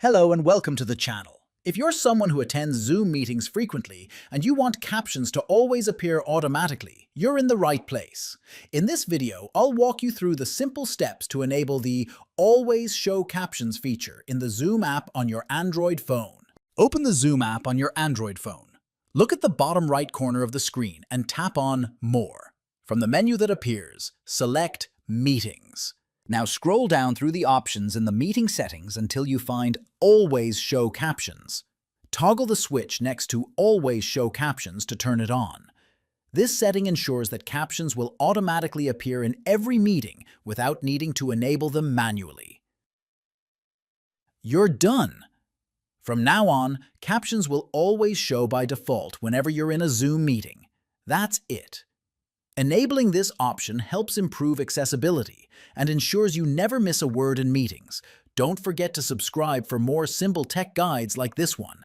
Hello and welcome to the channel. If you're someone who attends Zoom meetings frequently and you want captions to always appear automatically, you're in the right place. In this video, I'll walk you through the simple steps to enable the Always Show Captions feature in the Zoom app on your Android phone. Open the Zoom app on your Android phone. Look at the bottom right corner of the screen and tap on More. From the menu that appears, select Meetings. Now scroll down through the options in the meeting settings until you find Always Show Captions. Toggle the switch next to Always Show Captions to turn it on. This setting ensures that captions will automatically appear in every meeting without needing to enable them manually. You're done! From now on, captions will always show by default whenever you're in a Zoom meeting. That's it. Enabling this option helps improve accessibility and ensures you never miss a word in meetings. Don't forget to subscribe for more simple tech guides like this one.